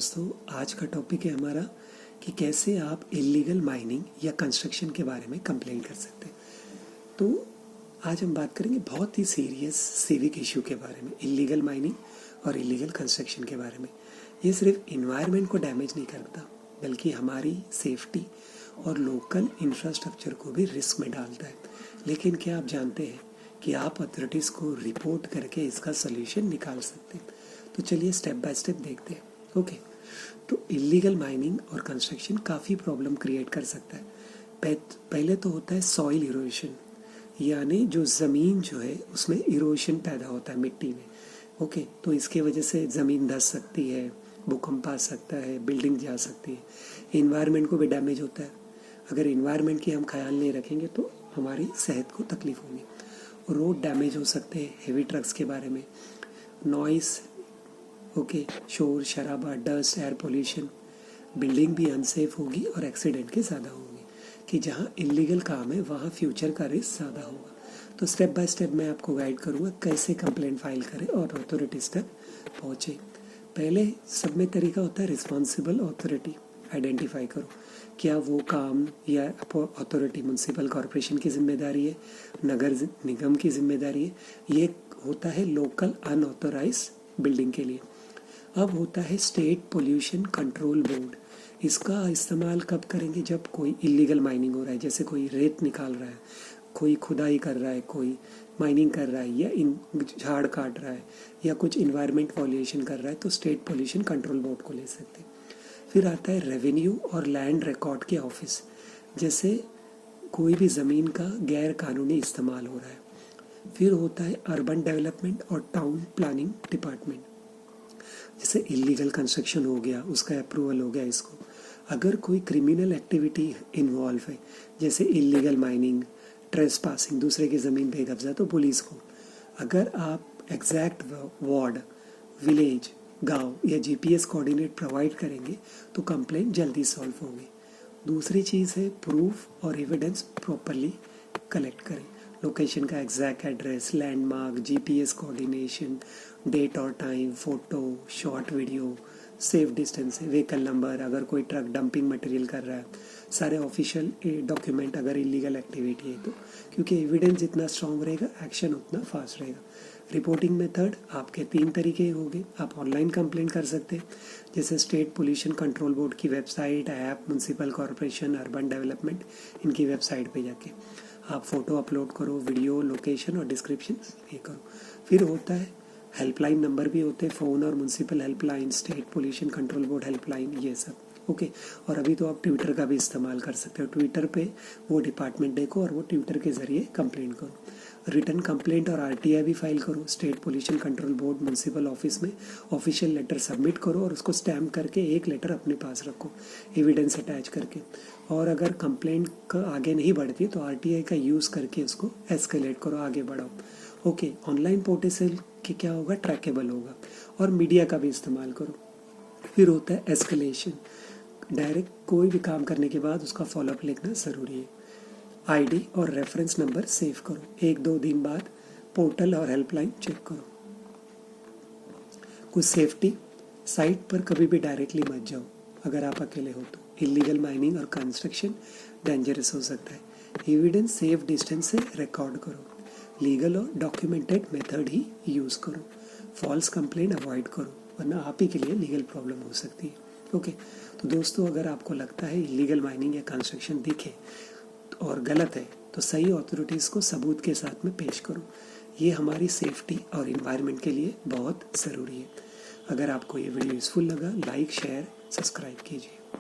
दोस्तों, आज का टॉपिक है हमारा कि कैसे आप इलीगल माइनिंग या कंस्ट्रक्शन के बारे में कंप्लेन कर सकते हैं। तो आज हम बात करेंगे बहुत ही सीरियस सिविक इशू के बारे में, इलीगल माइनिंग और इलीगल कंस्ट्रक्शन के बारे में। ये सिर्फ इन्वायरमेंट को डैमेज नहीं करता, बल्कि हमारी सेफ्टी और लोकल इंफ्रास्ट्रक्चर को भी रिस्क में डालता है। लेकिन क्या आप जानते हैं कि आप अथॉरिटीज़ को रिपोर्ट करके इसका सल्यूशन निकाल सकते हैं? तो चलिए स्टेप बाय स्टेप देखते हैं। ओके, तो इलीगल माइनिंग और कंस्ट्रक्शन काफ़ी प्रॉब्लम क्रिएट कर सकता है। पहले तो होता है सॉइल इरोशन, यानी जो ज़मीन जो है उसमें इरोशन पैदा होता है मिट्टी में। ओके, तो इसके वजह से ज़मीन धंस सकती है, भूकंप आ सकता है, बिल्डिंग जा सकती है, इन्वायरमेंट को भी डैमेज होता है। अगर इन्वायरमेंट की हम ख्याल नहीं रखेंगे तो हमारी सेहत को तकलीफ होगी। रोड डैमेज हो सकते हैं, हेवी ट्रक्स के बारे में, नॉइस, ओके, शोर शराबा, डस्ट, एयर पोल्यूशन, बिल्डिंग भी अनसेफ होगी और एक्सीडेंट के ज़्यादा होंगे। कि जहाँ इलीगल काम है वहाँ फ्यूचर का रिस्क ज़्यादा होगा। तो स्टेप बाय स्टेप मैं आपको गाइड करूँगा कैसे कंप्लेंट फाइल करें और अथॉरिटीज़ तक पहुँचे। पहले सब में तरीका होता है रिस्पॉन्सिबल अथॉरिटी आइडेंटिफाई करो। क्या वो काम या अथॉरिटी म्यूनसिपल कॉरपोरेशन की जिम्मेदारी है, नगर निगम की जिम्मेदारी है? ये होता है लोकल अनऑथोराइज बिल्डिंग के लिए। अब होता है स्टेट पोल्यूशन कंट्रोल बोर्ड। इसका इस्तेमाल कब करेंगे? जब कोई इलीगल माइनिंग हो रहा है, जैसे कोई रेत निकाल रहा है, कोई खुदाई कर रहा है, कोई माइनिंग कर रहा है, या झाड़ काट रहा है, या कुछ इन्वायरमेंट वॉल्यूशन कर रहा है, तो स्टेट पोल्यूशन कंट्रोल बोर्ड को ले सकते हैं। फिर आता है रेवेन्यू और लैंड रिकॉर्ड के ऑफिस, जैसे कोई भी ज़मीन का गैर कानूनी इस्तेमाल हो रहा है। फिर होता है अर्बन डेवलपमेंट और टाउन प्लानिंग डिपार्टमेंट, जैसे इलीगल कंस्ट्रक्शन हो गया, उसका अप्रूवल हो गया इसको। अगर कोई क्रिमिनल एक्टिविटी इन्वॉल्व है, जैसे इलीगल माइनिंग, ट्रेसपासिंग, दूसरे की ज़मीन बेकब्जा, तो पुलिस को। अगर आप एग्जैक्ट वार्ड, विलेज, गांव या जीपीएस कोऑर्डिनेट प्रोवाइड करेंगे तो कंप्लेंट जल्दी सॉल्व होगी। दूसरी चीज़ है प्रूफ और एविडेंस प्रॉपरली कलेक्ट करें। लोकेशन का exact address, landmark, GPS coordination, date और time, photo, short video, safe distance, vehicle number, अगर कोई ट्रक डंपिंग मटेरियल कर रहा है, सारे ऑफिशियल डॉक्यूमेंट अगर इलीगल एक्टिविटी है तो। क्योंकि एविडेंस जितना स्ट्रॉन्ग रहेगा, एक्शन उतना फास्ट रहेगा। रिपोर्टिंग मेथड आपके 3 तरीके होंगे। आप ऑनलाइन कंप्लेंट कर सकते हैं, जैसे स्टेट पोल्यूशन कंट्रोल बोर्ड की website, app, municipal corporation, urban development, इनकी वेबसाइट पे जाके आप फ़ोटो अपलोड करो, वीडियो, लोकेशन और डिस्क्रिप्शन ये करो। फिर होता है हेल्पलाइन नंबर भी होते हैं, फ़ोन और municipal helpline, state pollution control board helpline, ये सब। ओके, और अभी तो आप ट्विटर का भी इस्तेमाल कर सकते हो। ट्विटर पे वो डिपार्टमेंट देखो और वो ट्विटर के ज़रिए कंप्लेंट करो। रिटर्न कंप्लेंट और आरटीआई भी फाइल करो। State pollution control board municipal office में ऑफिशियल लेटर सबमिट करो और उसको स्टैम्प करके एक लेटर अपने पास रखो, एविडेंस अटैच करके। और अगर कंप्लेंट का आगे नहीं बढ़ती तो आरटीआई का यूज़ करके उसको एस्केलेट करो, आगे बढ़ाओ। ओके, ऑनलाइन पोर्टल से कि क्या होगा, ट्रैकेबल होगा। और मीडिया का भी इस्तेमाल करो। फिर होता है एस्केलेशन। डायरेक्ट कोई भी काम करने के बाद उसका फॉलोअप लिखना ज़रूरी है। आईडी और रेफरेंस नंबर सेव करो। 1-2 दिन बाद पोर्टल और हेल्पलाइन चेक करो। कुछ सेफ्टी, साइट पर कभी भी डायरेक्टली मत जाओ अगर आप अकेले हो तो। इलीगल माइनिंग और कंस्ट्रक्शन डेंजरस हो सकता है। एविडेंस सेफ डिस्टेंस से रिकॉर्ड करो। लीगल और डॉक्यूमेंटेड मेथड ही यूज़ करो। फॉल्स कंप्लेंट अवॉइड करो, वरना आप ही के लिए लीगल प्रॉब्लम हो सकती है। ओके, तो दोस्तों, अगर आपको लगता है इलीगल माइनिंग या कंस्ट्रक्शन दिखे और गलत है तो सही अथॉरिटीज़ को सबूत के साथ में पेश करो। ये हमारी सेफ्टी और इन्वायरमेंट के लिए बहुत ज़रूरी है। अगर आपको ये वीडियो यूज़फुल लगा, लाइक, शेयर, सब्सक्राइब कीजिए।